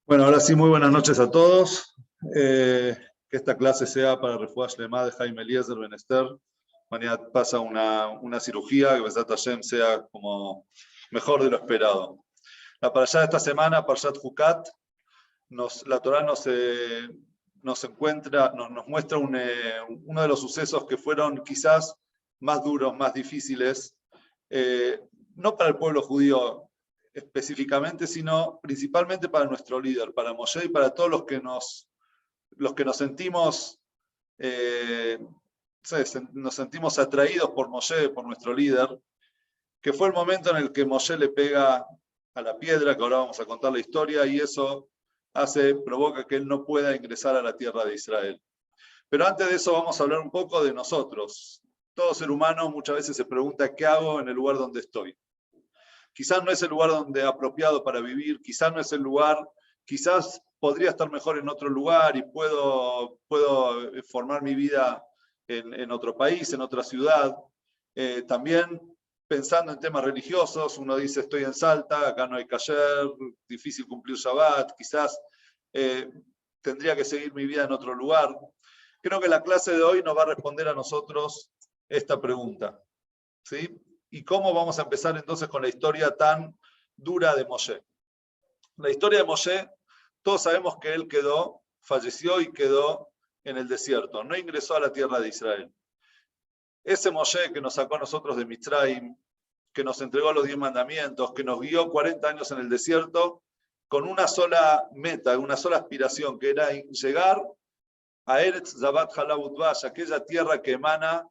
Bueno, ahora sí, muy buenas noches a todos. Que esta clase sea para Refuah Shlema de Jaime Eliezer Ben-Esther. Mañana pasa una cirugía, que Besat Hashem sea como mejor de lo esperado. La parashá de esta semana, Parshat Hukat, la Torá nos muestra uno de los sucesos que fueron quizás más duros, más difíciles, no para el pueblo judío específicamente, sino principalmente para nuestro líder, para Moshe y para todos los que nos sentimos, nos sentimos atraídos por Moshe, por nuestro líder, que fue el momento en el que Moshe le pega a la piedra, que ahora vamos a contar la historia, y eso provoca que él no pueda ingresar a la tierra de Israel. Pero antes de eso vamos a hablar un poco de nosotros. Todo ser humano muchas veces se pregunta ¿qué hago en el lugar donde estoy? Quizás no es el lugar apropiado para vivir, quizás no es el lugar, quizás podría estar mejor en otro lugar y puedo formar mi vida en otro país, en otra ciudad. También pensando en temas religiosos, uno dice estoy en Salta, acá no hay kasher, difícil cumplir Shabbat, quizás tendría que seguir mi vida en otro lugar. Creo que la clase de hoy nos va a responder a nosotros esta pregunta, ¿sí? ¿Y cómo vamos a empezar entonces con la historia tan dura de Moshe? La historia de Moshe, todos sabemos que él falleció y quedó en el desierto, no ingresó a la tierra de Israel. Ese Moshe que nos sacó a nosotros de Mitzrayim, que nos entregó los 10 mandamientos, que nos guió 40 años en el desierto, con una sola meta, una sola aspiración, que era llegar a Eretz Zabat Halab Udvash, aquella tierra que emana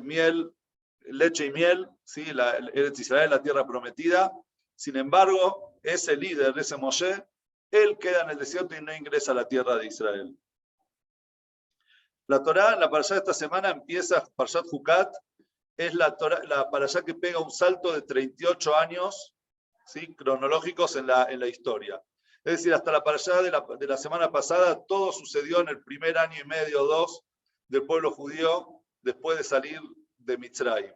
miel, leche y miel, ¿sí? Eretz Israel, la tierra prometida. Sin embargo, ese líder, ese Moshe, él queda en el desierto y no ingresa a la tierra de Israel. La Torá, la parashá de esta semana empieza, Parshat Hukat, es la parashá que pega un salto de 38 años, ¿sí? Cronológicos en la historia. Es decir, hasta la parashá de la semana pasada, todo sucedió en el primer año y medio o dos del pueblo judío después de salir de Mitzrayim.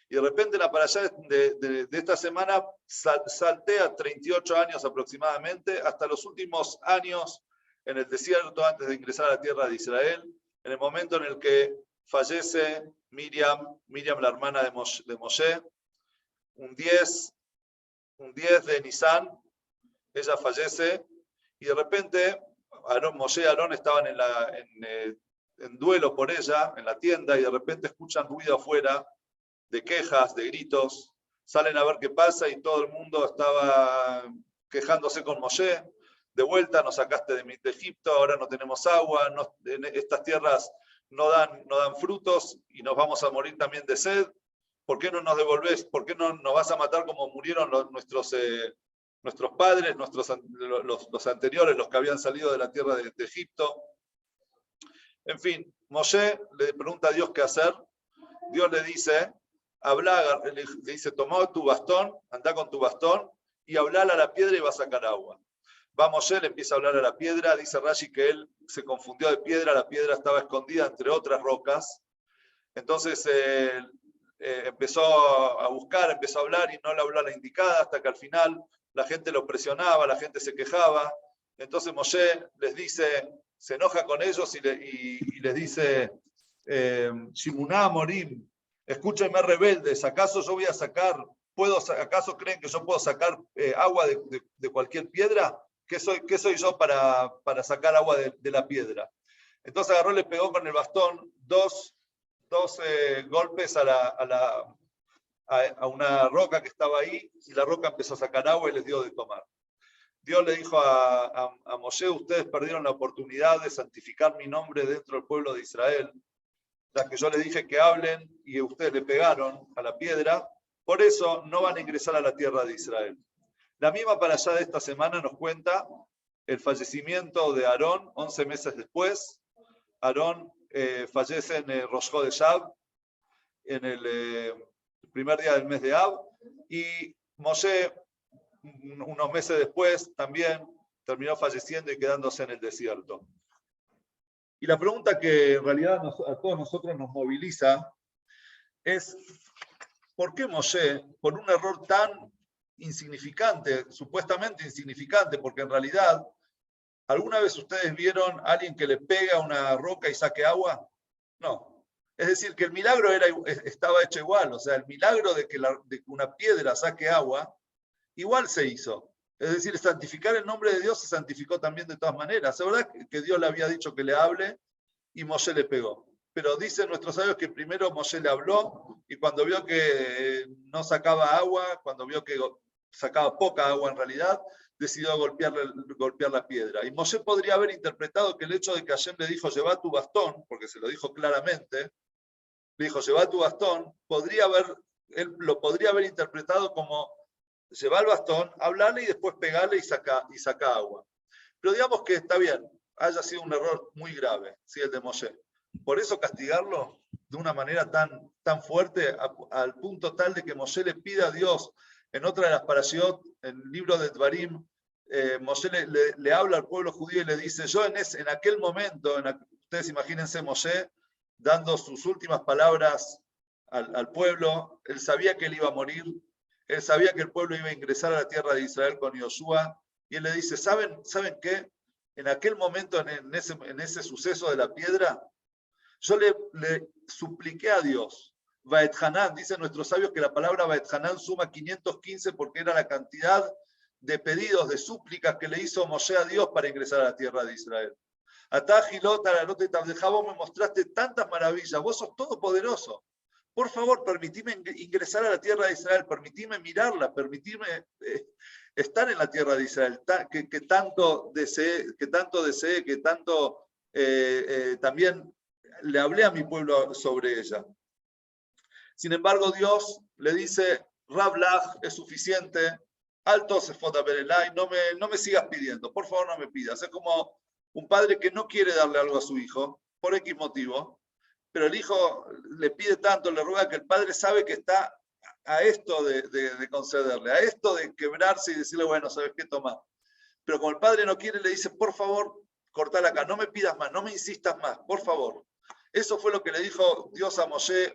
Y de repente la parashá de esta semana saltea 38 años aproximadamente hasta los últimos años en el desierto antes de ingresar a la tierra de Israel, en el momento en el que fallece Miriam, la hermana de Moshe, un 10 de Nisan, ella fallece y de repente Moshe y Aarón estaban en duelo por ella, en la tienda, y de repente escuchan ruido afuera de quejas, de gritos, salen a ver qué pasa y todo el mundo estaba quejándose con Moshe. De vuelta, nos sacaste de Egipto, ahora no tenemos agua, en estas tierras no dan frutos y nos vamos a morir también de sed. ¿Por qué no nos devolvés? ¿Por qué no nos vas a matar como murieron nuestros padres, los anteriores, los que habían salido de la tierra de Egipto? En fin, Moshe le pregunta a Dios qué hacer. Dios le dice, le dice, toma tu bastón, anda con tu bastón y hablale a la piedra y va a sacar agua. Va Moshe, le empieza a hablar a la piedra, dice Rashi que él se confundió de piedra, la piedra estaba escondida entre otras rocas. Entonces empezó a buscar, empezó a hablar y no le habló a la indicada hasta que al final la gente lo presionaba, la gente se quejaba. Entonces Moshe les dice, se enoja con ellos y les dice, Shimuná Morim, escúchenme rebeldes, ¿acaso yo voy a acaso creen que yo puedo sacar agua de cualquier piedra? ¿Qué soy yo para sacar agua de la piedra? Entonces agarró, le pegó con el bastón dos golpes a una roca que estaba ahí, y la roca empezó a sacar agua y les dio de tomar. Dios le dijo a Moshe, ustedes perdieron la oportunidad de santificar mi nombre dentro del pueblo de Israel, ya que yo les dije que hablen y ustedes le pegaron a la piedra, por eso no van a ingresar a la tierra de Israel. La misma parashá de esta semana nos cuenta el fallecimiento de Aarón 11 meses después. Aarón fallece en Rosh Chodesh, en el primer día del mes de Av, y Moshe unos meses después también terminó falleciendo y quedándose en el desierto. Y la pregunta que en realidad a todos nosotros nos moviliza es, ¿por qué Moshe, por un error tan insignificante, supuestamente insignificante, porque en realidad, ¿alguna vez ustedes vieron a alguien que le pega una roca y saque agua? No. Es decir, que el milagro estaba hecho igual, o sea, el milagro de que una piedra saque agua, igual se hizo. Es decir, santificar el nombre de Dios se santificó también de todas maneras. Es verdad que Dios le había dicho que le hable y Moshe le pegó. Pero dicen nuestros sabios que primero Moshe le habló y cuando vio que no sacaba agua, cuando vio que sacaba poca agua en realidad, decidió golpear la piedra. Y Moshe podría haber interpretado que el hecho de que Hashem le dijo, lleva tu bastón, porque se lo dijo claramente, le dijo, lleva tu bastón, él lo podría haber interpretado como, lleva el bastón, hablarle y después pegarle y saca agua. Pero digamos que está bien, haya sido un error muy grave, ¿sí? El de Moshe. Por eso castigarlo de una manera tan fuerte, al punto tal de que Moshe le pida a Dios, en otra de las parashiot, en el libro de Dvarim, Moshe le habla al pueblo judío y le dice, yo en aquel momento, ustedes imagínense Moshe dando sus últimas palabras al pueblo, él sabía que él iba a morir, él sabía que el pueblo iba a ingresar a la tierra de Israel con Yoshua, y él le dice, ¿saben qué? En aquel momento, en ese suceso de la piedra, yo le supliqué a Dios, Vaet Hanan, dicen nuestros sabios que la palabra Vaet Hanan suma 515 porque era la cantidad de pedidos, de súplicas que le hizo Moshe a Dios para ingresar a la tierra de Israel. Vos me mostraste tantas maravillas, vos sos todopoderoso. Por favor, permitime ingresar a la tierra de Israel, permitime mirarla, permitime estar en la tierra de Israel, que tanto deseé, que tanto también le hablé a mi pueblo sobre ella. Sin embargo, Dios le dice, Rablach es suficiente, alto se fota Berelay, no me sigas pidiendo, por favor no me pidas. Es como un padre que no quiere darle algo a su hijo, por X motivo, pero el hijo le pide tanto, le ruega que el padre sabe que está a esto de concederle, a esto de quebrarse y decirle, bueno, ¿sabes qué? Toma. Pero como el padre no quiere, le dice, por favor, cortala acá, no me pidas más, no me insistas más, por favor. Eso fue lo que le dijo Dios a Moshe,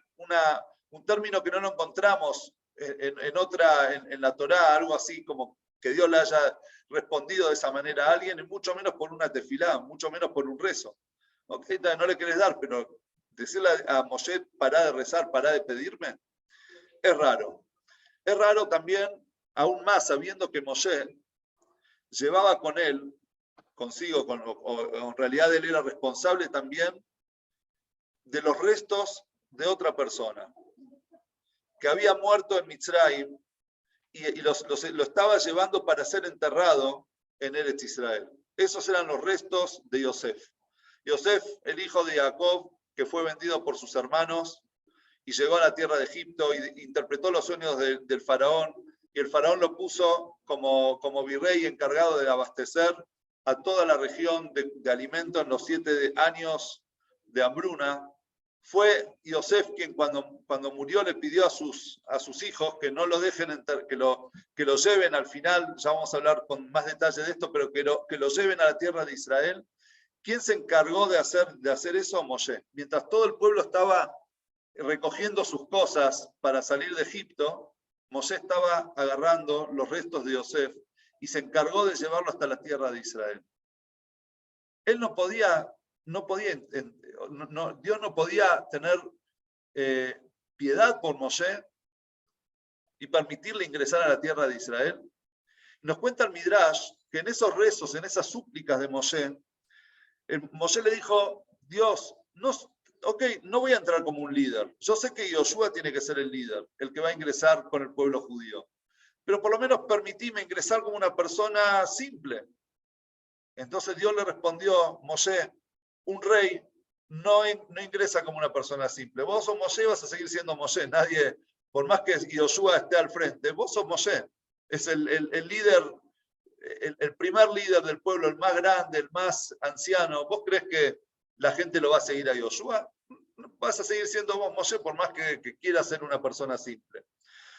un término que no lo encontramos en la Torá, algo así como que Dios le haya respondido de esa manera a alguien, y mucho menos por una tefilá, mucho menos por un rezo. Okay, no le querés dar, pero decirle a Moshe, pará de rezar, pará de pedirme, es raro. Es raro también, aún más, sabiendo que Moshe llevaba consigo, o en realidad él era responsable también de los restos de otra persona que había muerto en Mitzrayim y lo estaba llevando para ser enterrado en Eretz Israel. Esos eran los restos de Yosef. Yosef, el hijo de Jacob, que fue vendido por sus hermanos y llegó a la tierra de Egipto y interpretó los sueños del faraón, y el faraón lo puso como virrey encargado de abastecer a toda la región de alimento en los 7 años de hambruna. Fue Yosef quien cuando murió le pidió a sus hijos que no lo dejen, que lo lleven al final, ya vamos a hablar con más detalle de esto, pero que lo lleven a la tierra de Israel. ¿Quién se encargó de hacer eso? Moshe. Mientras todo el pueblo estaba recogiendo sus cosas para salir de Egipto, Moshe estaba agarrando los restos de Yosef y se encargó de llevarlo hasta la tierra de Israel. Él Dios no podía tener piedad por Moshe y permitirle ingresar a la tierra de Israel. Nos cuenta el Midrash que en esos rezos, en esas súplicas de Moshe, Moshe le dijo, Dios, no voy a entrar como un líder. Yo sé que Yoshua tiene que ser el líder, el que va a ingresar con el pueblo judío. Pero por lo menos permitime ingresar como una persona simple. Entonces Dios le respondió, Moshe, un rey no ingresa como una persona simple. Vos sos Moshe, vas a seguir siendo Moshe. Nadie, por más que Yoshua esté al frente, vos sos Moshe. Es el líder, el primer líder del pueblo, el más grande, el más anciano. ¿Vos crees que la gente lo va a seguir a Yoshua? Vas a seguir siendo vos Moshe, por más que quieras ser una persona simple.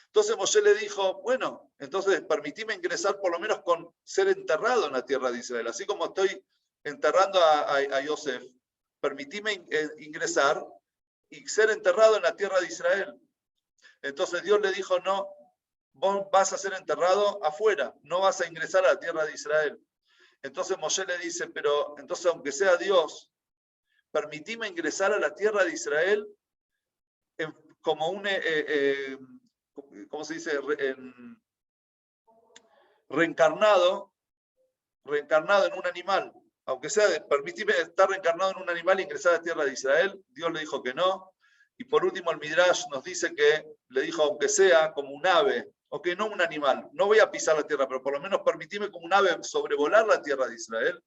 Entonces Moshe le dijo, bueno, entonces permitime ingresar por lo menos con ser enterrado en la tierra de Israel. Así como estoy enterrando a Yosef, permitime ingresar y ser enterrado en la tierra de Israel. Entonces Dios le dijo, no, vos vas a ser enterrado afuera, no vas a ingresar a la tierra de Israel. Entonces Moshe le dice, pero entonces aunque sea Dios, permitime ingresar a la tierra de Israel como un, ¿cómo se dice? Reencarnado en un animal. Aunque sea, permitime estar reencarnado en un animal e ingresar a la tierra de Israel. Dios le dijo que no. Y por último el Midrash nos dice que le dijo, aunque sea como un ave, o que no un animal, no voy a pisar la tierra, pero por lo menos permitime como un ave sobrevolar la tierra de Israel.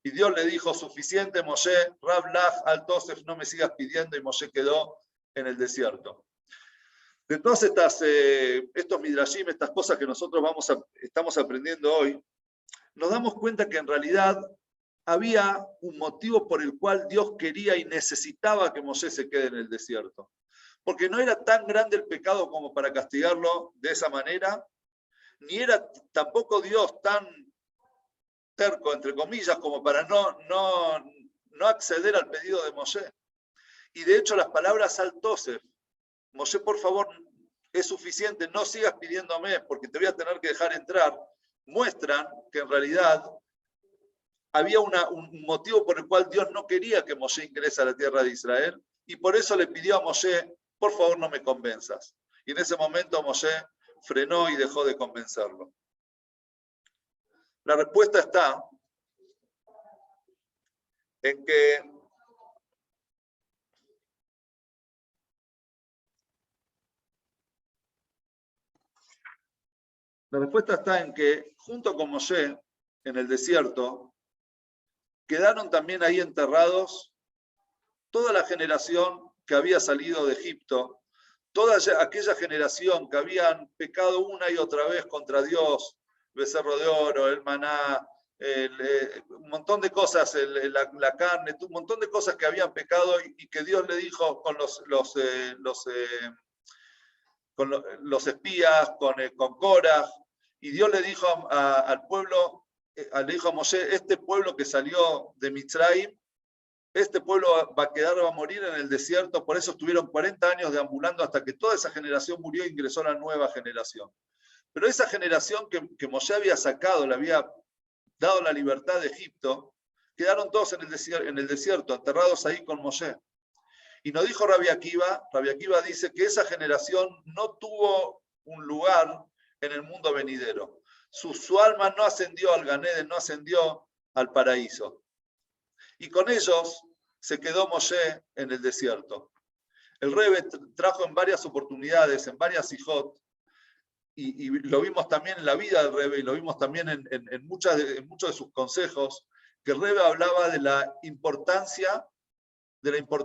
Y Dios le dijo, suficiente Moshe, Rab Lach al Tosef, no me sigas pidiendo, y Moshe quedó en el desierto. De todas estos midrashim, estas cosas que nosotros estamos aprendiendo hoy, nos damos cuenta que en realidad había un motivo por el cual Dios quería y necesitaba que Moshe se quede en el desierto. Porque no era tan grande el pecado como para castigarlo de esa manera, ni era tampoco Dios tan terco, entre comillas, como para no acceder al pedido de Moshe. Y de hecho las palabras al Tosef, Moshe, por favor, es suficiente, no sigas pidiéndome porque te voy a tener que dejar entrar, muestran que en realidad había un motivo por el cual Dios no quería que Moshe ingrese a la tierra de Israel y por eso le pidió a Moshe, por favor no me convenzas. Y en ese momento Moshe frenó y dejó de convencerlo. La respuesta está en que junto con Moshe en el desierto quedaron también ahí enterrados toda la generación que había salido de Egipto, toda aquella generación que habían pecado una y otra vez contra Dios, becerro de oro, el maná, un montón de cosas, la carne, un montón de cosas que habían pecado y que Dios le dijo con los espías, con Korah, y Dios le dijo al pueblo, le dijo a Moshe, este pueblo que salió de Mitzrayim, este pueblo va a morir en el desierto, por eso estuvieron 40 años deambulando hasta que toda esa generación murió e ingresó la nueva generación. Pero esa generación que Moshe había sacado, le había dado la libertad de Egipto, quedaron todos en el desierto, enterrados ahí con Moshe. Y nos dijo Rabbi Akiva dice que esa generación no tuvo un lugar en el mundo venidero. Su alma no ascendió al Ganeden, no ascendió al paraíso. Y con ellos se quedó Moshe en el desierto. El Rebbe trajo en varias oportunidades, en varias sijot, y lo vimos también en la vida del Rebbe, y lo vimos también en muchos de sus consejos, que el Rebbe hablaba de la importancia del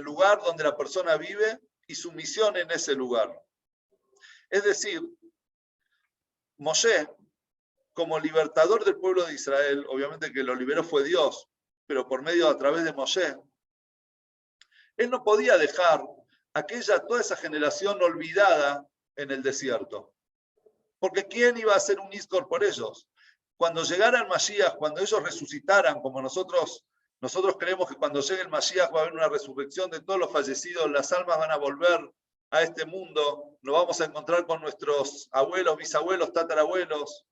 lugar donde la persona vive y su misión en ese lugar. Es decir, Moshe, como libertador del pueblo de Israel, obviamente que lo liberó fue Dios, pero por medio a través de Moshe, él no podía dejar toda esa generación olvidada en el desierto. Porque ¿quién iba a hacer un Izcor por ellos? Cuando llegara el Mashiach, cuando ellos resucitaran, como nosotros creemos que cuando llegue el Mashiach va a haber una resurrección de todos los fallecidos, las almas van a volver a este mundo, nos vamos a encontrar con nuestros abuelos, bisabuelos, tatarabuelos,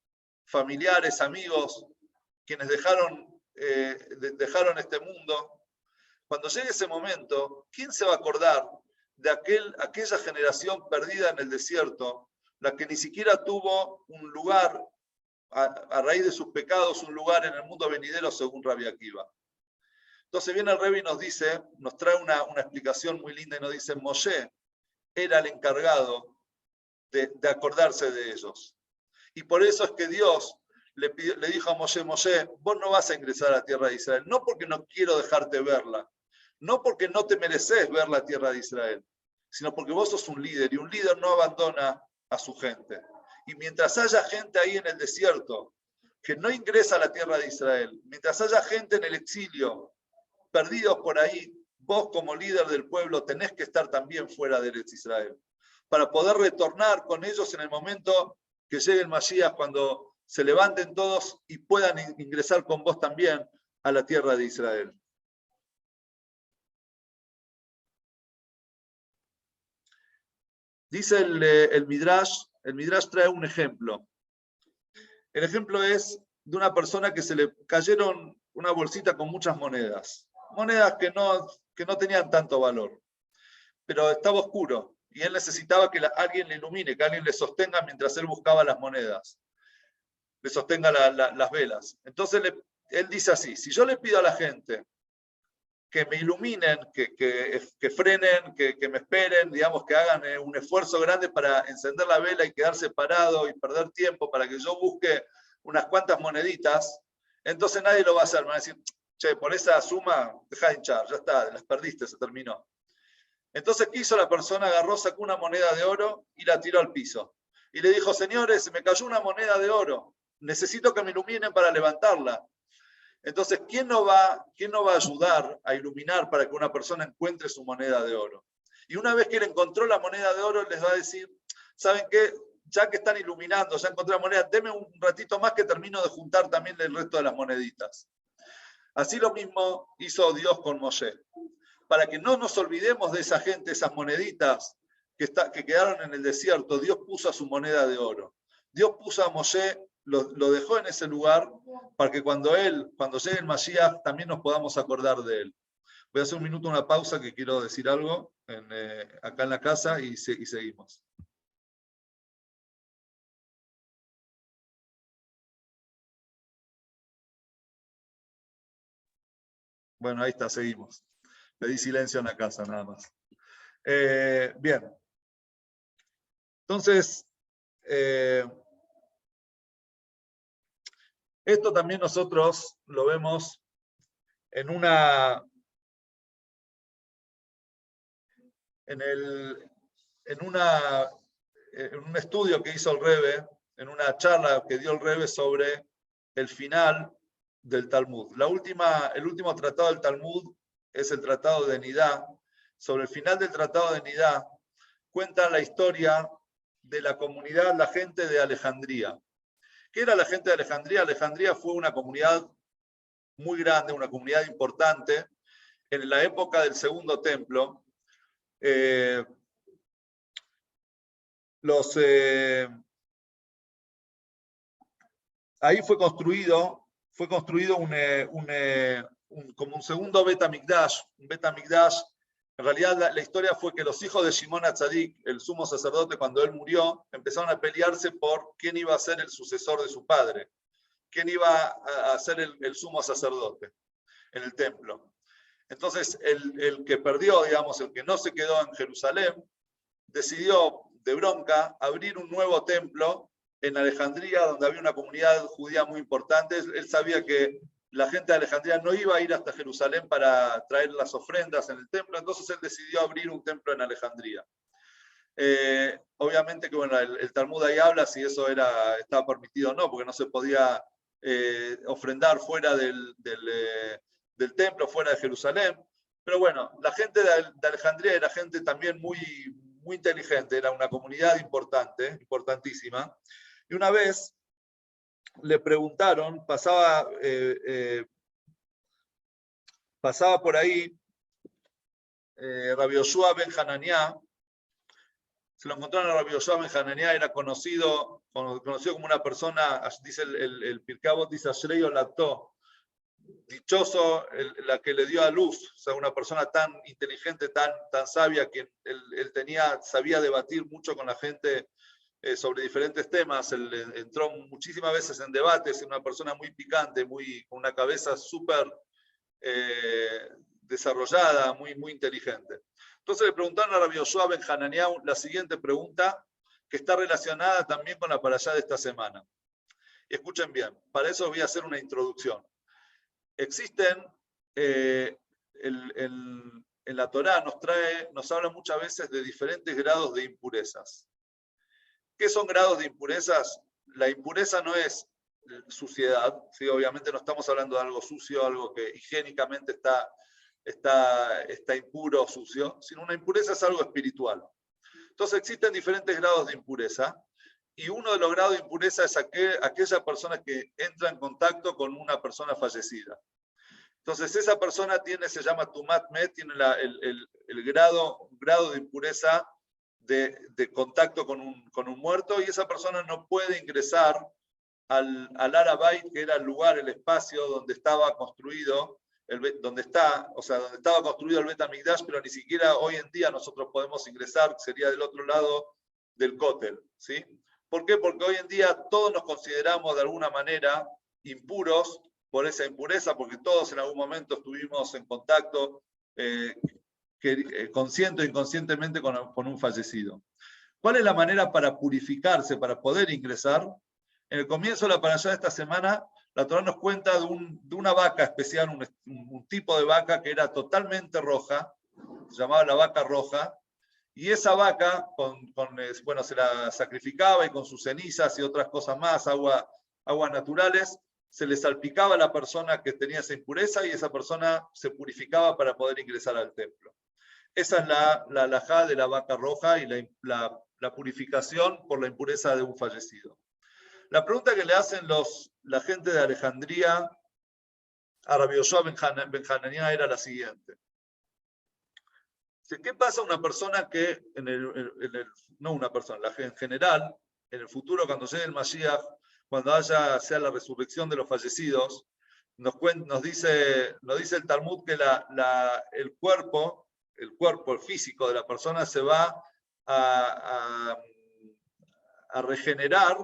familiares, amigos, quienes dejaron este mundo. Cuando llegue ese momento, ¿quién se va a acordar de aquella generación perdida en el desierto, la que ni siquiera tuvo un lugar, a raíz de sus pecados, un lugar en el mundo venidero según Rabbi Akiva? Entonces viene el Rebbe y nos trae una explicación muy linda y nos dice, Moshe era el encargado de acordarse de ellos. Y por eso es que Dios le dijo a Moshe, vos no vas a ingresar a la tierra de Israel, no porque no quiero dejarte verla, no porque no te mereces ver la tierra de Israel, sino porque vos sos un líder y un líder no abandona a su gente. Y mientras haya gente ahí en el desierto que no ingresa a la tierra de Israel, mientras haya gente en el exilio, perdidos por ahí, vos como líder del pueblo tenés que estar también fuera de Israel, para poder retornar con ellos en el momento que llegue el Mashiach, cuando se levanten todos y puedan ingresar con vos también a la tierra de Israel. Dice el Midrash trae un ejemplo. El ejemplo es de una persona que se le cayeron una bolsita con muchas monedas. Monedas que no tenían tanto valor, pero estaba oscuro y él necesitaba que alguien le ilumine, que alguien le sostenga mientras él buscaba las monedas, le sostenga las velas. Entonces él dice así, si yo le pido a la gente que me iluminen, que frenen, que me esperen, digamos, que hagan un esfuerzo grande para encender la vela y quedarse parado y perder tiempo para que yo busque unas cuantas moneditas, entonces nadie lo va a hacer. Me van a decir, che, por esa suma, deja de hinchar, ya está, las perdiste, se terminó. Entonces, ¿qué hizo la persona? Agarró, sacó una moneda de oro y la tiró al piso. Y le dijo, señores, se me cayó una moneda de oro, necesito que me iluminen para levantarla. Entonces, ¿quién no va a ayudar a iluminar para que una persona encuentre su moneda de oro? Y una vez que él encontró la moneda de oro, les va a decir, ¿saben qué? Ya que están iluminando, ya encontré la moneda, denme un ratito más que termino de juntar también el resto de las moneditas. Así lo mismo hizo Dios con Moshe. Para que no nos olvidemos de esa gente, esas moneditas que quedaron en el desierto, Dios puso a su moneda de oro. Dios puso a Moshe, lo dejó en ese lugar para que cuando llegue el Mashiach también nos podamos acordar de él. Voy a hacer un minuto, una pausa, que quiero decir algo acá en la casa y seguimos. Bueno, ahí está, seguimos. Pedí silencio en la casa, nada más. Bien. Entonces, esto también nosotros lo vemos en un estudio que hizo el Rebbe, en una charla que dio el Rebbe sobre el final del Talmud. El último tratado del Talmud es el tratado de Nidá. Sobre el final del tratado de Nidá cuenta la historia de la comunidad, la gente de Alejandría. ¿Qué era la gente de Alejandría? Alejandría fue una comunidad muy grande, una comunidad importante en la época del Segundo Templo. Ahí fue construido como un segundo Bet HaMikdash. Un Bet HaMikdash, en realidad la historia fue que los hijos de Shimon HaTzadik, el sumo sacerdote, cuando él murió, empezaron a pelearse por quién iba a ser el sucesor de su padre, quién iba a ser el sumo sacerdote en el templo. Entonces, el que perdió, digamos, el que no se quedó en Jerusalén, decidió de bronca abrir un nuevo templo en Alejandría, donde había una comunidad judía muy importante. Él sabía que la gente de Alejandría no iba a ir hasta Jerusalén para traer las ofrendas en el templo, entonces él decidió abrir un templo en Alejandría. Obviamente que bueno, el Talmud ahí habla si eso estaba permitido o no, porque no se podía ofrendar fuera del templo, fuera de Jerusalén. Pero bueno, la gente de Alejandría era gente también muy inteligente, era una comunidad importante, importantísima. Y una vez le preguntaron, pasaba por ahí Rabbi Yoshua ben Hananiah. Se lo encontraron a Rabbi Yoshua ben Hananiah, era conocido como una persona, dice el Pirkei Avot, dice Ashrei Olató, dichoso la que le dio a luz, o sea, una persona tan inteligente, tan sabia, que él sabía debatir mucho con la gente sobre diferentes temas. Él entró muchísimas veces en debates, una persona muy picante, con una cabeza súper desarrollada, muy inteligente. Entonces le preguntaron a Rabbi Yoshua ben Hananiah la siguiente pregunta, que está relacionada también con la parashá de esta semana. Y escuchen bien, para eso voy a hacer una introducción. Existen, en la Torá nos habla muchas veces de diferentes grados de impurezas. ¿Qué son grados de impurezas? La impureza no es suciedad, ¿sí? Obviamente no estamos hablando de algo sucio, algo que higiénicamente está impuro o sucio, sino una impureza es algo espiritual. Entonces existen diferentes grados de impureza, y uno de los grados de impureza es aquella persona que entra en contacto con una persona fallecida. Entonces esa persona se llama Tumat Met, tiene el grado de impureza de contacto con un muerto, y esa persona no puede ingresar al Arabait, que era el lugar, el espacio donde estaba construido, donde estaba construido el Bet HaMikdash, pero ni siquiera hoy en día nosotros podemos ingresar, sería del otro lado del Kotel, ¿sí? ¿Por qué? Porque hoy en día todos nos consideramos de alguna manera impuros por esa impureza, porque todos en algún momento estuvimos en contacto consciente o inconscientemente con un fallecido. ¿Cuál es la manera para purificarse, para poder ingresar? En el comienzo de la parashá de esta semana, la Torá nos cuenta de una vaca especial, un tipo de vaca que era totalmente roja, se llamaba la vaca roja, y esa vaca se la sacrificaba, y con sus cenizas y otras cosas más, aguas naturales, se le salpicaba a la persona que tenía esa impureza, y esa persona se purificaba para poder ingresar al templo. Esa es la halajá de la vaca roja y la purificación por la impureza de un fallecido. La pregunta que le hacen la gente de Alejandría a Rabbi Yoshua ben Hananiah era la siguiente. ¿Qué pasa a una persona que, no una persona, en general, en el futuro, cuando llegue el Mashiach, cuando sea la resurrección de los fallecidos, nos dice el Talmud que el cuerpo físico de la persona se va a regenerar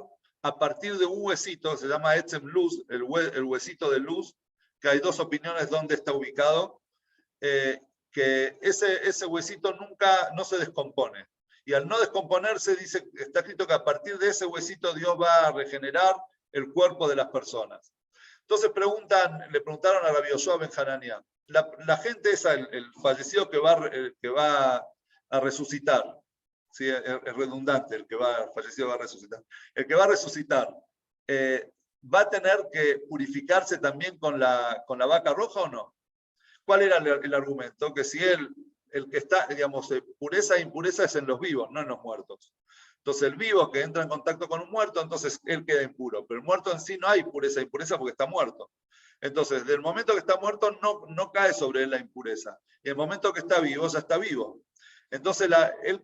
a partir de un huesito, se llama Etzem Luz, el huesito de luz, que hay dos opiniones dónde está ubicado, que ese huesito nunca no se descompone. Y al no descomponerse, está escrito que a partir de ese huesito Dios va a regenerar el cuerpo de las personas. Entonces le preguntaron a Rabbi Yoshua ben Hananiah, la gente esa, el fallecido que va a resucitar, ¿sí? Es redundante, el fallecido va a resucitar. El que va a resucitar, ¿va a tener que purificarse también con la vaca roja o no? ¿Cuál era el argumento? Que si el que está, digamos, pureza e impureza es en los vivos, no en los muertos. Entonces el vivo que entra en contacto con un muerto, entonces él queda impuro. Pero el muerto en sí no hay pureza e impureza porque está muerto. Entonces, del momento que está muerto no cae sobre él la impureza. Y el momento que está vivo, ya está vivo. Entonces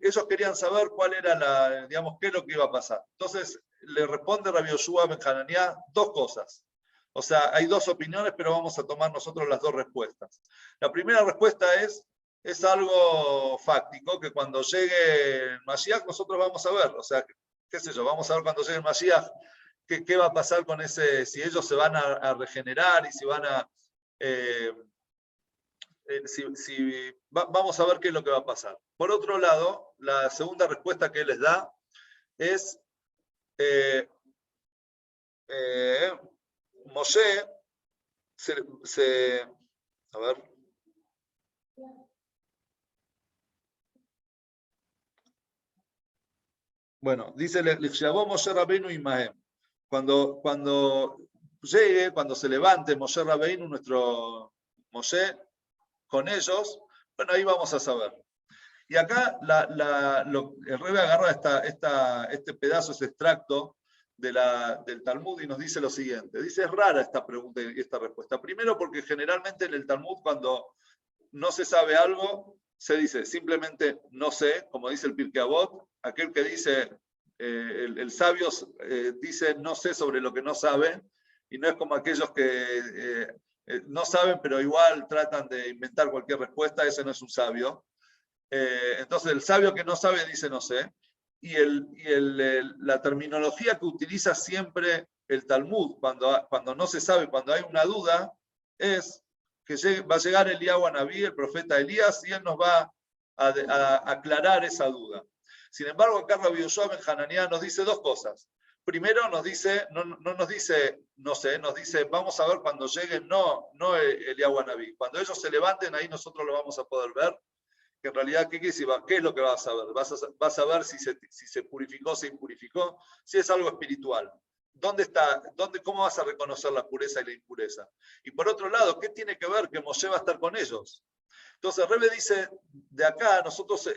ellos querían saber cuál era qué es lo que iba a pasar. Entonces le responde Rabbi Yoshua ben Hananiah dos cosas. O sea, hay dos opiniones, pero vamos a tomar nosotros las dos respuestas. La primera respuesta es algo fáctico, que cuando llegue el Mashiach nosotros vamos a ver. O sea, qué sé yo, vamos a ver cuando llegue el Mashiach qué va a pasar con si ellos se van a regenerar y si van a... vamos a ver qué es lo que va a pasar. Por otro lado, la segunda respuesta que él les da es Moshe a ver. Bueno, dice Moshe Rabbeinu Imahem. Cuando llegue, cuando se levante Moshe Rabbeinu, nuestro Moshe, con ellos, bueno, ahí vamos a saber. Y acá el Rebbe agarra este pedazo, ese extracto del Talmud y nos dice lo siguiente. Dice, es rara esta pregunta y esta respuesta. Primero porque generalmente en el Talmud cuando no se sabe algo, se dice simplemente no sé, como dice el Pirkei Avot, aquel que dice, el sabio dice no sé sobre lo que no sabe, y no es como aquellos que no saben pero igual tratan de inventar cualquier respuesta, ese no es un sabio. Entonces el sabio que no sabe dice no sé, y la terminología que utiliza siempre el Talmud cuando no se sabe, cuando hay una duda, es que va a llegar Eliyahu Anabí, el profeta Elías, y él nos va a aclarar esa duda. Sin embargo, acá Rabbi Yoshua ben Hananiah nos dice dos cosas. Primero nos dice, no nos dice, no sé, nos dice, vamos a ver cuando lleguen, no Eliyahu Anabí. Cuando ellos se levanten, ahí nosotros lo vamos a poder ver. Que en realidad, ¿qué es lo que vas a ver? Vas a ver si se purificó, se impurificó, si es algo espiritual. ¿Cómo vas a reconocer la pureza y la impureza? Y por otro lado, ¿qué tiene que ver que Moshe va a estar con ellos? Entonces, Rebbe dice, de acá nosotros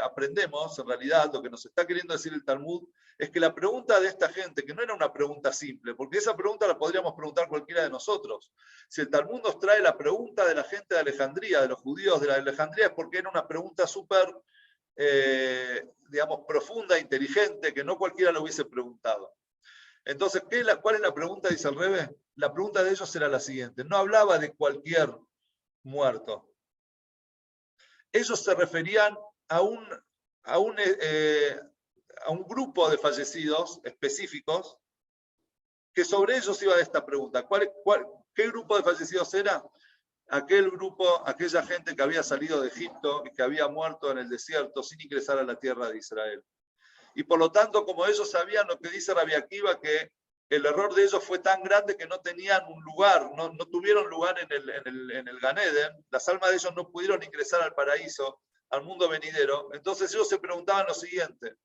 aprendemos, en realidad, lo que nos está queriendo decir el Talmud, es que la pregunta de esta gente, que no era una pregunta simple, porque esa pregunta la podríamos preguntar cualquiera de nosotros. Si el Talmud nos trae la pregunta de la gente de Alejandría, de los judíos de la Alejandría, es porque era una pregunta súper digamos, profunda, inteligente, que no cualquiera lo hubiese preguntado. Entonces, ¿cuál es la pregunta? Dice el Rebbe. La pregunta de ellos era la siguiente. No hablaba de cualquier muerto. Ellos se referían a un grupo de fallecidos específicos que sobre ellos iba esta pregunta. ¿Qué grupo de fallecidos era? Aquel grupo, aquella gente que había salido de Egipto y que había muerto en el desierto sin ingresar a la tierra de Israel. Y por lo tanto, como ellos sabían lo que dice Rabbi Akiva, que el error de ellos fue tan grande que no tenían un lugar, no tuvieron lugar en el Gan Eden, las almas de ellos no pudieron ingresar al paraíso, al mundo venidero. Entonces ellos se preguntaban lo siguiente: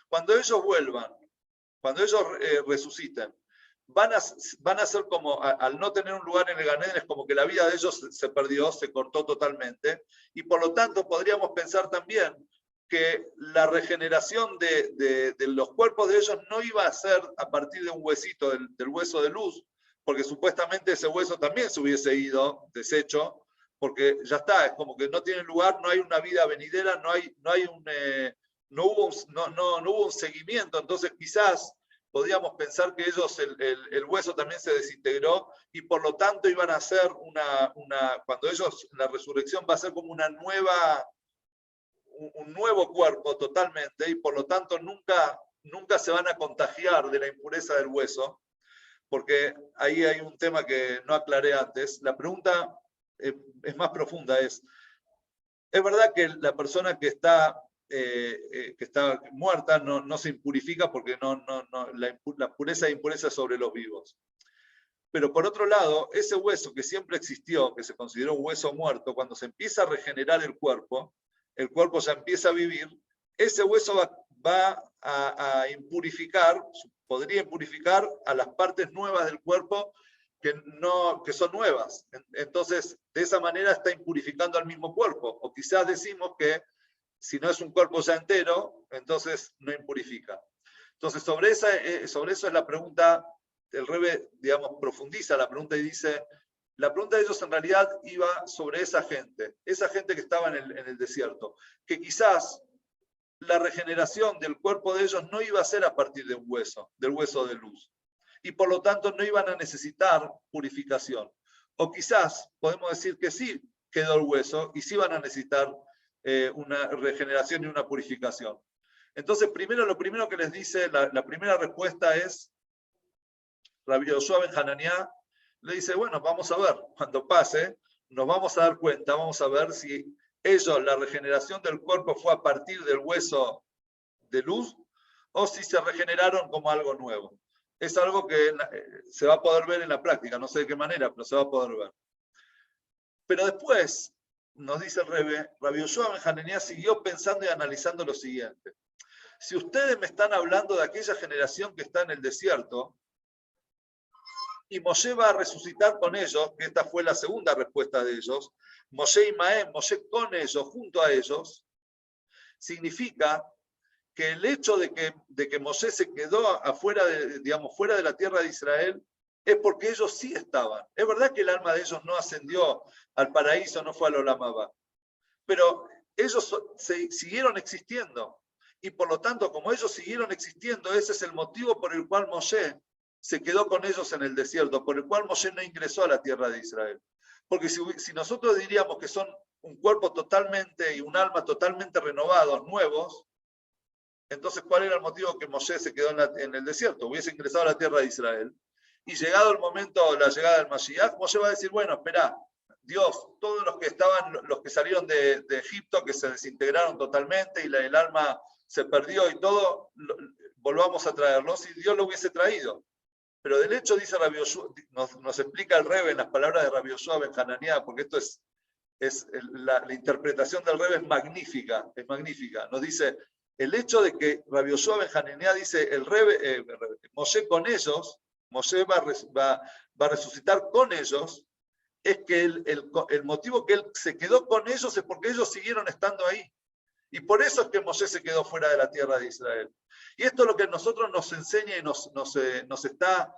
cuando ellos vuelvan, cuando ellos resuciten, van a ser como, al no tener un lugar en el Gan Eden, es como que la vida de ellos se perdió, se cortó totalmente, y por lo tanto podríamos pensar también que la regeneración de los cuerpos de ellos no iba a ser a partir de un huesito, del hueso de luz, porque supuestamente ese hueso también se hubiese ido deshecho, porque ya está, es como que no tiene lugar, no hay una vida venidera, no hubo un seguimiento. Entonces quizás podríamos pensar que ellos, el hueso también se desintegró y por lo tanto iban a ser cuando ellos, la resurrección va a ser como un nuevo cuerpo totalmente, y por lo tanto nunca se van a contagiar de la impureza del hueso, porque ahí hay un tema que no aclaré antes. La pregunta es más profunda, es verdad que la persona que está muerta no se impurifica porque la pureza e impureza es sobre los vivos. Pero por otro lado, ese hueso que siempre existió, que se consideró un hueso muerto, cuando se empieza a regenerar el cuerpo ya empieza a vivir, ese hueso va a impurificar, podría impurificar a las partes nuevas del cuerpo que son nuevas. Entonces, de esa manera está impurificando al mismo cuerpo. O quizás decimos que si no es un cuerpo ya entero, entonces no impurifica. Entonces, sobre eso es la pregunta. El Rebbe, digamos, profundiza la pregunta y dice: la pregunta de ellos en realidad iba sobre esa gente que estaba en el desierto, que quizás la regeneración del cuerpo de ellos no iba a ser a partir de un hueso, del hueso de luz, y por lo tanto no iban a necesitar purificación. O quizás podemos decir que sí quedó el hueso y sí van a necesitar una regeneración y una purificación. Entonces, lo primero que les dice, la primera respuesta es, Rabbi Yoshua ben Hananiah le dice: bueno, vamos a ver, cuando pase, nos vamos a dar cuenta, vamos a ver si la regeneración del cuerpo fue a partir del hueso de luz o si se regeneraron como algo nuevo. Es algo que se va a poder ver en la práctica, no sé de qué manera, pero se va a poder ver. Pero después, nos dice el Rebbe, Rabbi Yoshua ben Hananiah siguió pensando y analizando lo siguiente: si ustedes me están hablando de aquella generación que está en el desierto, y Moshe va a resucitar con ellos, que esta fue la segunda respuesta de ellos, Moshe y Maem, Moshe con ellos, junto a ellos, significa que el hecho de que Moshe se quedó fuera de la tierra de Israel, es porque ellos sí estaban. Es verdad que el alma de ellos no ascendió al paraíso, no fue al Olam Abba, pero ellos siguieron existiendo. Y por lo tanto, como ellos siguieron existiendo, ese es el motivo por el cual Moshe se quedó con ellos en el desierto, por el cual Moshe no ingresó a la tierra de Israel. Porque si nosotros diríamos que son un cuerpo totalmente y un alma totalmente renovados, nuevos, entonces ¿cuál era el motivo que Moshe se quedó en el desierto? Hubiese ingresado a la tierra de Israel. Y llegado el momento de la llegada del Mashiach, Moshe va a decir: bueno, espera, Dios, todos los que salieron de Egipto, que se desintegraron totalmente y el alma se perdió y todo, volvamos a traerlos, si Dios lo hubiese traído. Pero del hecho, dice Rabbi Yoshua, nos explica el Rebbe en las palabras de Rabbi Yoshua ben Hananiah, porque esto la interpretación del Rebbe es magnífica, Nos dice: el hecho de que Rabbi Yoshua ben Hananiah dice, Moshe con ellos, Moshe va a resucitar con ellos, es que el motivo que él se quedó con ellos es porque ellos siguieron estando ahí. Y por eso es que Moshe se quedó fuera de la tierra de Israel. Y esto es lo que a nosotros nos enseña y nos está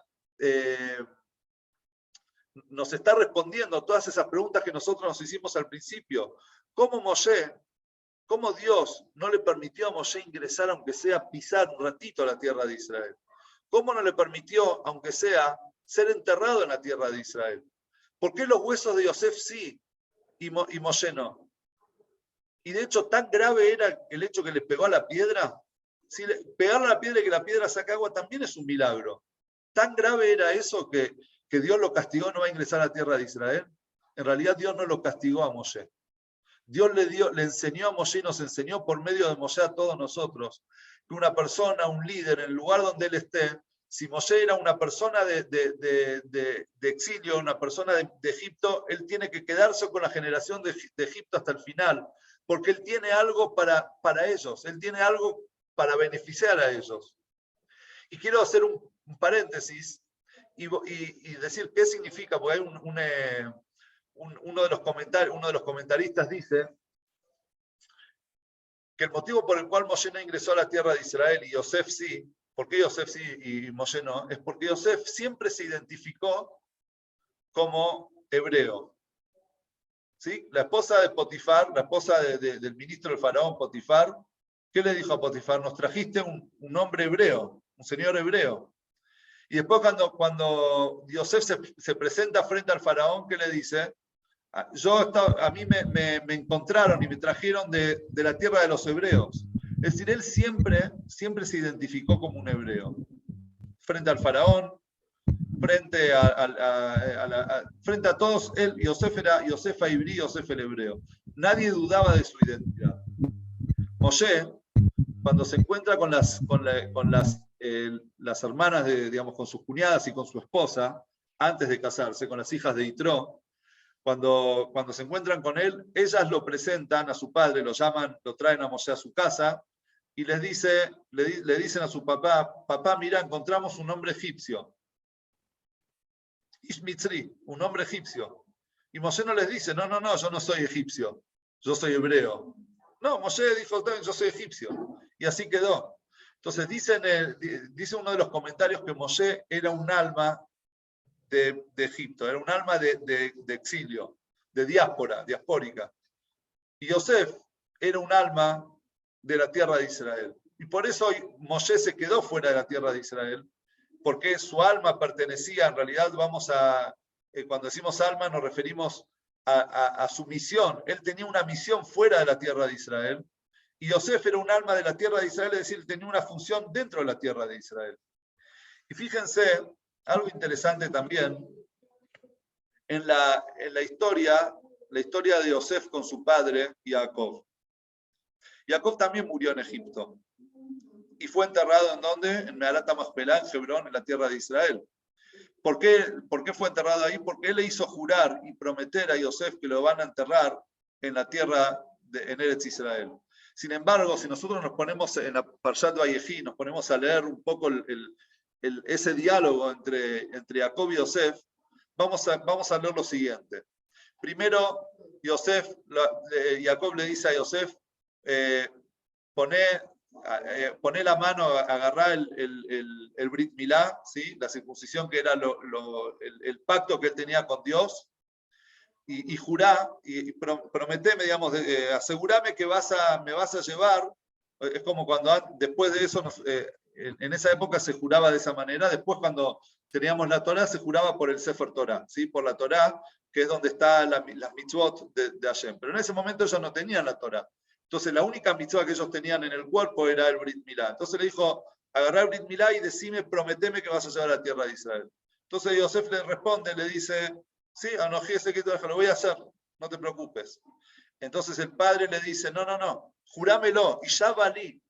respondiendo todas esas preguntas que nosotros nos hicimos al principio. ¿Cómo Moshe ¿Cómo Dios no le permitió a Moshe ingresar, aunque sea pisar un ratito a la tierra de Israel? ¿Cómo no le permitió, aunque sea, ser enterrado en la tierra de Israel? ¿Por qué los huesos de Yosef sí y Moshe no? Y de hecho, tan grave era el hecho que le pegó a la piedra. Si pegarle a la piedra y que la piedra saque agua también es un milagro. Tan grave era eso que Dios lo castigó, no va a ingresar a la tierra de Israel. En realidad Dios no lo castigó a Moshe. Dios le enseñó a Moshe y nos enseñó por medio de Moshe a todos nosotros que una persona, un líder, en el lugar donde él esté, si Moshe era una persona de exilio, una persona de Egipto, él tiene que quedarse con la generación de Egipto hasta el final, porque él tiene algo para ellos, él tiene algo para beneficiar a ellos. Y quiero hacer un paréntesis y decir qué significa, porque hay uno de los comentaristas dice que el motivo por el cual Moshe no ingresó a la tierra de Israel y Yosef sí, ¿por qué Yosef sí y Moshe no? Es porque Yosef siempre se identificó como hebreo. ¿Sí? La esposa de Potifar, la esposa del ministro del faraón Potifar, ¿qué le dijo a Potifar? Nos trajiste un hombre hebreo, un señor hebreo. Y después cuando Yosef se presenta frente al faraón, ¿qué le dice? A mí me encontraron y me trajeron de la tierra de los hebreos. Es decir, él siempre se identificó como un hebreo. Frente al faraón, frente a todos, Yosef era Yosef Aibrí, Yosef el hebreo. Nadie dudaba de su identidad. Moshe, cuando se encuentra con las hermanas, digamos, con sus cuñadas y con su esposa, antes de casarse, con las hijas de Itró, cuando se encuentran con él, ellas lo presentan a su padre, lo llaman, lo traen a Moshe a su casa, y le dicen a su papá, mira, encontramos un hombre egipcio. Ishmitzri, un hombre egipcio. Y Moshe no les dice, no, yo no soy egipcio, yo soy hebreo. No, Moshe dijo, yo soy egipcio. Y así quedó. Entonces dice uno de los comentarios que Moshe era un alma de Egipto, era un alma de exilio, de diaspórica. Y Yosef era un alma de la tierra de Israel. Y por eso Moshe se quedó fuera de la tierra de Israel, porque su alma pertenecía, en realidad cuando decimos alma nos referimos a su misión. Él tenía una misión fuera de la tierra de Israel, y Yosef era un alma de la tierra de Israel, es decir, tenía una función dentro de la tierra de Israel. Y fíjense, algo interesante también, en la historia de Yosef con su padre, Jacob. Jacob también murió en Egipto. Y fue enterrado ¿en dónde? En Mehalat HaMachpelah, en Hebrón, en la tierra de Israel. ¿Por qué fue enterrado ahí? Porque él le hizo jurar y prometer a Yosef que lo van a enterrar en la tierra en Eretz Israel. Sin embargo, si nosotros nos ponemos en la Parshat Vayechi, nos ponemos a leer un poco ese diálogo entre Jacob y Yosef, vamos a leer lo siguiente. Primero, Jacob le dice a Yosef, poné la mano, agarrá el Brit Milá, ¿sí? La circuncisión que era el pacto que él tenía con Dios, y jurá, y prometeme, digamos, asegúrame que me vas a llevar. Es como cuando después de eso, en esa época se juraba de esa manera, después cuando teníamos la Torá se juraba por el Sefer Torah, ¿sí? Por la Torá, que es donde están las mitzvot de Hashem. Pero en ese momento ellos no tenían la Torá. Entonces la única mitzvah que ellos tenían en el cuerpo era el Brit Milá. Entonces le dijo, agarrá el Brit Milá y decime, prometeme que vas a llevar a la tierra de Israel. Entonces Yosef le responde, le dice, sí, Anojí ese que lo voy a hacer, no te preocupes. Entonces el padre le dice, no, jurámelo, y ya valí,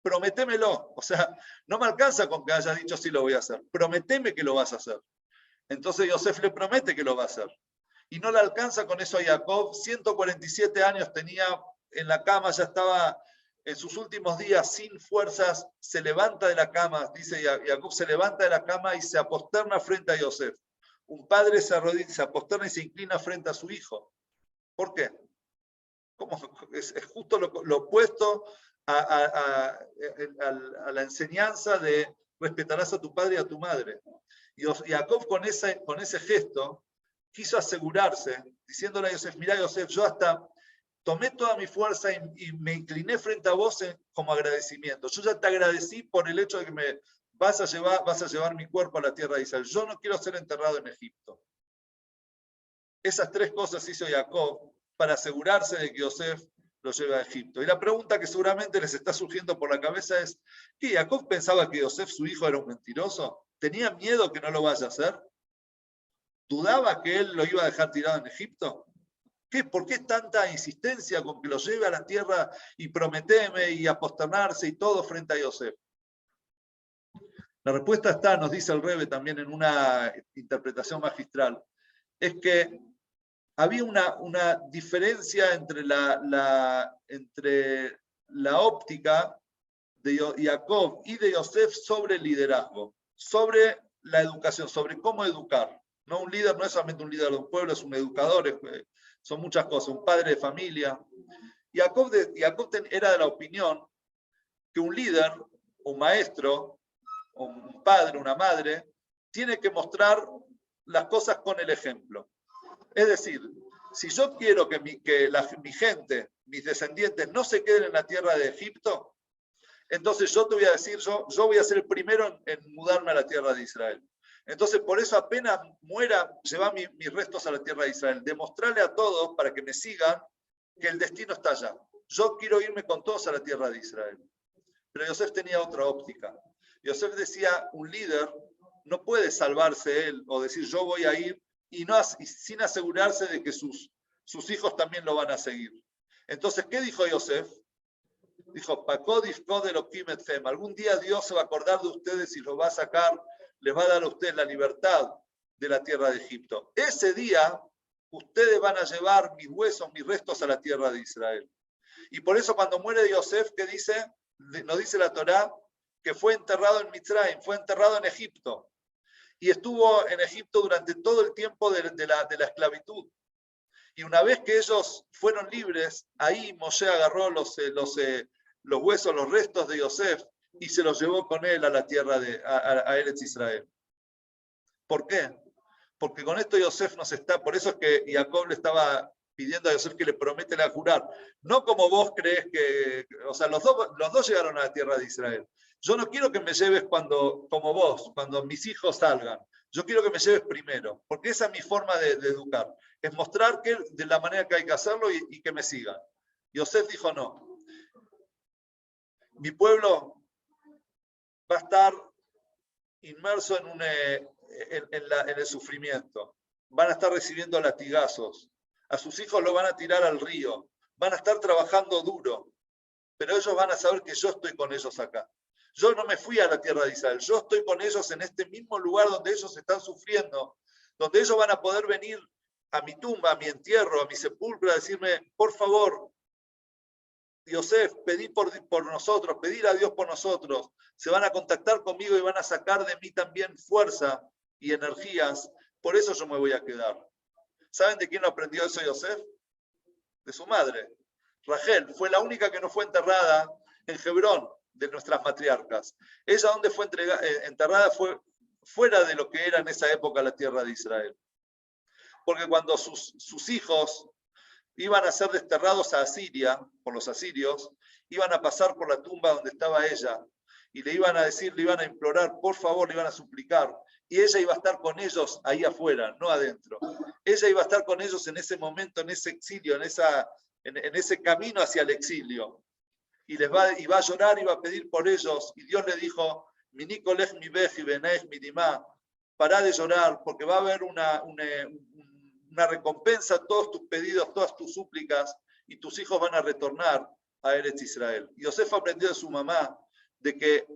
prométemelo. O sea, no me alcanza con que hayas dicho sí lo voy a hacer, prométeme que lo vas a hacer. Entonces Yosef le promete que lo va a hacer. Y no le alcanza con eso a Jacob, 147 años tenía en la cama, ya estaba en sus últimos días sin fuerzas, se levanta de la cama, dice Jacob, se levanta de la cama y se aposterna frente a Yosef. Un padre se arrodilla, se aposterna y se inclina frente a su hijo. ¿Por qué? Es justo lo opuesto a la enseñanza de respetarás a tu padre y a tu madre. Y Jacob con ese gesto quiso asegurarse, diciéndole a Yosef, mirá Yosef, yo hasta tomé toda mi fuerza y me incliné frente a vos como agradecimiento. Yo ya te agradecí por el hecho de que me vas a llevar mi cuerpo a la tierra de Israel. Yo no quiero ser enterrado en Egipto. Esas tres cosas hizo Jacob para asegurarse de que Yosef lo lleve a Egipto. Y la pregunta que seguramente les está surgiendo por la cabeza es, ¿qué? ¿Jacob pensaba que Yosef, su hijo, era un mentiroso? ¿Tenía miedo que no lo vaya a hacer? ¿Dudaba que él lo iba a dejar tirado en Egipto? ¿Por qué tanta insistencia con que lo lleve a la tierra y prometeme y a posternarse y todo frente a Yosef? La respuesta está, nos dice el Rebbe también en una interpretación magistral, es que había una diferencia entre entre la óptica de Jacob y de Yosef sobre el liderazgo, sobre la educación, sobre cómo educar. ¿No? Un líder no es solamente un líder de un pueblo, es un educador, son muchas cosas, un padre de familia. Jacob era de la opinión que un líder, un maestro, un padre, una madre, tiene que mostrar las cosas con el ejemplo. Es decir, si yo quiero que mi gente, mis descendientes, no se queden en la tierra de Egipto, entonces yo te voy a decir, yo voy a ser el primero en mudarme a la tierra de Israel. Entonces, por eso apenas muera, lleva mis restos a la tierra de Israel. Demostrarle a todos, para que me sigan, que el destino está allá. Yo quiero irme con todos a la tierra de Israel. Pero Yosef tenía otra óptica. Yosef decía, un líder no puede salvarse él o decir, yo voy a ir, y sin asegurarse de que sus hijos también lo van a seguir. Entonces, ¿qué dijo Yosef? Dijo, algún día Dios se va a acordar de ustedes y los va a sacar, les va a dar a ustedes la libertad de la tierra de Egipto. Ese día, ustedes van a llevar mis huesos, mis restos a la tierra de Israel. Y por eso cuando muere Yosef, ¿qué dice? Nos dice la Torá, que fue enterrado en Mitzrayim, fue enterrado en Egipto. Y estuvo en Egipto durante todo el tiempo de la esclavitud. Y una vez que ellos fueron libres, ahí Moshe agarró los huesos, los restos de Yosef y se los llevó con él a la tierra a Eretz Israel. ¿Por qué? Porque con esto Yosef nos está, por eso es que Jacob le estaba pidiendo a Yosef que le promete a jurar. No como vos crees que, o sea, los dos llegaron a la tierra de Israel. Yo no quiero que me lleves como vos, cuando mis hijos salgan. Yo quiero que me lleves primero, porque esa es mi forma de educar. Es mostrar que de la manera que hay que hacerlo y que me sigan. Yosef dijo no. Mi pueblo va a estar inmerso en el sufrimiento. Van a estar recibiendo latigazos. A sus hijos lo van a tirar al río. Van a estar trabajando duro. Pero ellos van a saber que yo estoy con ellos acá. Yo no me fui a la tierra de Israel. Yo estoy con ellos en este mismo lugar donde ellos están sufriendo. Donde ellos van a poder venir a mi tumba, a mi entierro, a mi sepulcro, a decirme, por favor, Yosef, pedí por nosotros, pedir a Dios por nosotros. Se van a contactar conmigo y van a sacar de mí también fuerza y energías. Por eso yo me voy a quedar. ¿Saben de quién aprendió eso Yosef? De su madre. Rachel fue la única que no fue enterrada en Hebrón de nuestras matriarcas. Ella donde fue enterrada fue fuera de lo que era en esa época la tierra de Israel. Porque cuando sus hijos iban a ser desterrados a Asiria, por los asirios, iban a pasar por la tumba donde estaba ella, y le iban a decir, le iban a implorar, por favor, le iban a suplicar, y ella iba a estar con ellos ahí afuera, no adentro. Ella iba a estar con ellos en ese momento, en ese exilio, en ese camino hacia el exilio. Y va a llorar y va a pedir por ellos, y Dios le dijo, Minikolech mi beji benej mi dimá, pará de llorar, porque va a haber una recompensa a todos tus pedidos, todas tus súplicas, y tus hijos van a retornar a Eretz Israel. Y Yosef aprendió de su mamá de que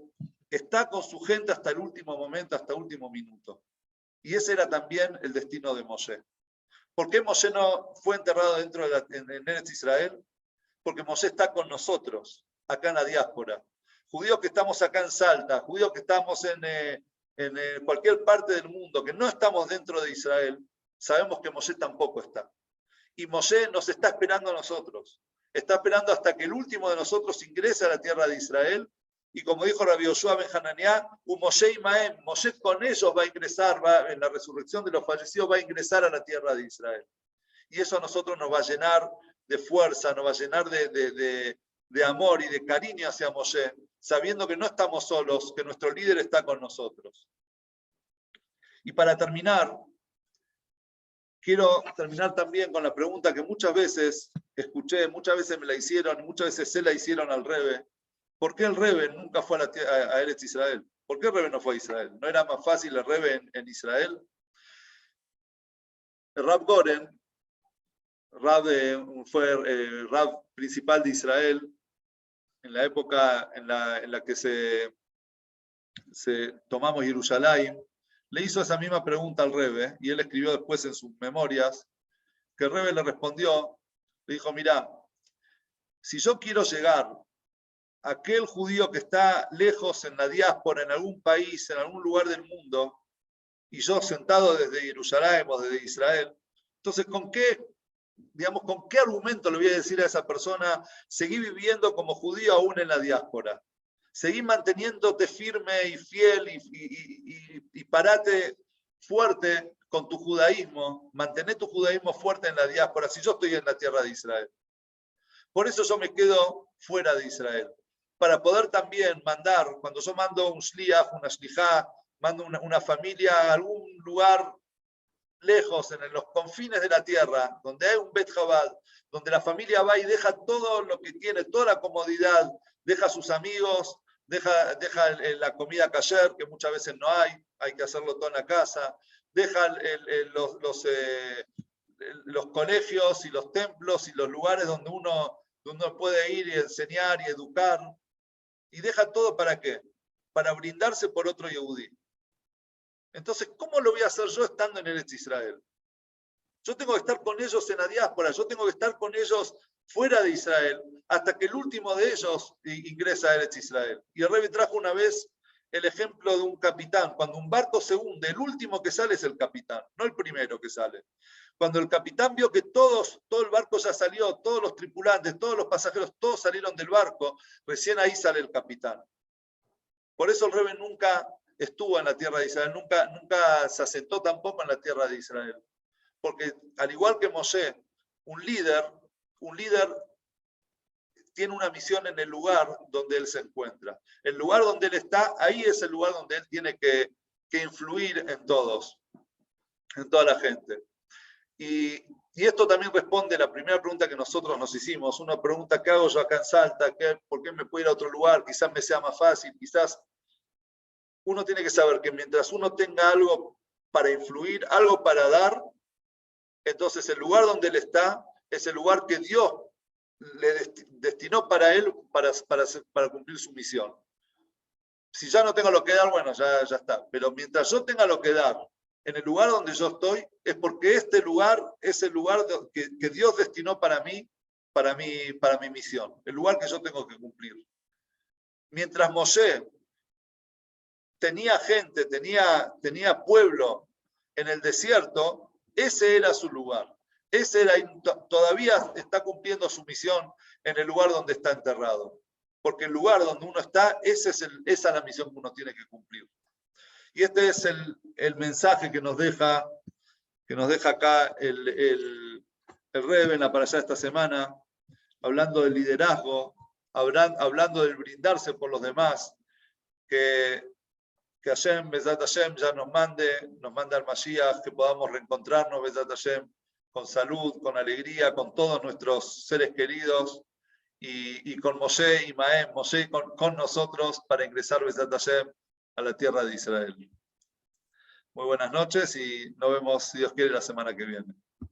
está con su gente hasta el último momento, hasta el último minuto. Y ese era también el destino de Moshe. ¿Por qué Moshe no fue enterrado dentro en Eretz Israel? Porque Moshe está con nosotros, acá en la diáspora. Judíos que estamos acá en Salta, judíos que estamos en cualquier parte del mundo, que no estamos dentro de Israel, sabemos que Moshe tampoco está. Y Moshe nos está esperando a nosotros. Está esperando hasta que el último de nosotros ingrese a la tierra de Israel. Y como dijo Rabbi Yoshua ben Hananiah, Moshe y Maem, Moshe con ellos va a ingresar, en la resurrección de los fallecidos, va a ingresar a la tierra de Israel. Y eso a nosotros nos va a llenar de fuerza, nos va a llenar de amor y de cariño hacia Moshe, sabiendo que no estamos solos, que nuestro líder está con nosotros. Y para terminar, quiero terminar también con la pregunta que muchas veces escuché, muchas veces me la hicieron, muchas veces se la hicieron al Rebe. ¿Por qué el Rebe nunca fue a Eretz Israel? ¿Por qué el Rebe no fue a Israel? ¿No era más fácil el Rebe en Israel? El Rab Goren, fue Rab principal de Israel en la época en la que tomamos Jerusalén, le hizo esa misma pregunta al Rebe, y él escribió después en sus memorias, que el Rebe le respondió, le dijo, mirá, si yo quiero llegar a aquel judío que está lejos en la diáspora, en algún país, en algún lugar del mundo, y yo sentado desde Jerusalén o desde Israel, entonces, ¿con qué argumento le voy a decir a esa persona, seguí viviendo como judío aún en la diáspora? Seguí manteniéndote firme y fiel y parate fuerte con tu judaísmo, mantener tu judaísmo fuerte en la diáspora, si yo estoy en la tierra de Israel. Por eso yo me quedo fuera de Israel, para poder también mandar, cuando yo mando un shliach, una shlichá, mando una familia a algún lugar lejos, en los confines de la tierra, donde hay un Bet Chabad, donde la familia va y deja todo lo que tiene, toda la comodidad, deja a sus amigos, deja la comida kasher, que muchas veces no hay que hacerlo todo en la casa, deja los colegios y los templos y los lugares donde uno puede ir y enseñar y educar, y deja todo ¿para qué? Para brindarse por otro Yehudí. Entonces, ¿cómo lo voy a hacer yo estando en Eretz Israel? Yo tengo que estar con ellos en la diáspora, yo tengo que estar con ellos fuera de Israel, hasta que el último de ellos ingresa a Eretz Israel. Y el Rebbe trajo una vez el ejemplo de un capitán. Cuando un barco se hunde, el último que sale es el capitán, no el primero que sale. Cuando el capitán vio que todo el barco ya salió, todos los tripulantes, todos los pasajeros, todos salieron del barco, recién ahí sale el capitán. Por eso el Rebbe nunca estuvo en la tierra de Israel, nunca se asentó tampoco en la tierra de Israel. Porque al igual que Moshe, un líder tiene una misión en el lugar donde él se encuentra. El lugar donde él está, ahí es el lugar donde él tiene que influir en todos, en toda la gente. Y esto también responde a la primera pregunta que nosotros nos hicimos. Una pregunta, ¿qué hago yo acá en Salta? ¿Por qué me puedo ir a otro lugar? Quizás me sea más fácil, quizás. Uno tiene que saber que mientras uno tenga algo para influir, algo para dar, entonces el lugar donde él está es el lugar que Dios le destinó para él para cumplir su misión. Si ya no tengo lo que dar, bueno, ya está. Pero mientras yo tenga lo que dar en el lugar donde yo estoy, es porque este lugar es el lugar que Dios destinó para mí, para mi misión, el lugar que yo tengo que cumplir. Mientras Moshe tenía gente, tenía pueblo en el desierto, ese era su lugar. Todavía está cumpliendo su misión en el lugar donde está enterrado. Porque el lugar donde uno está, esa es la misión que uno tiene que cumplir. Y este es el mensaje que nos deja acá el Rebbe en la parashá esta semana, hablando del liderazgo, hablando del brindarse por los demás, que Hashem, Bezat Hashem, ya nos mande al Mashiach, que podamos reencontrarnos, Bezat Hashem, con salud, con alegría, con todos nuestros seres queridos, y con Moshe y Maem, Moshe con nosotros, para ingresar, Bezat Hashem, a la tierra de Israel. Muy buenas noches y nos vemos, si Dios quiere, la semana que viene.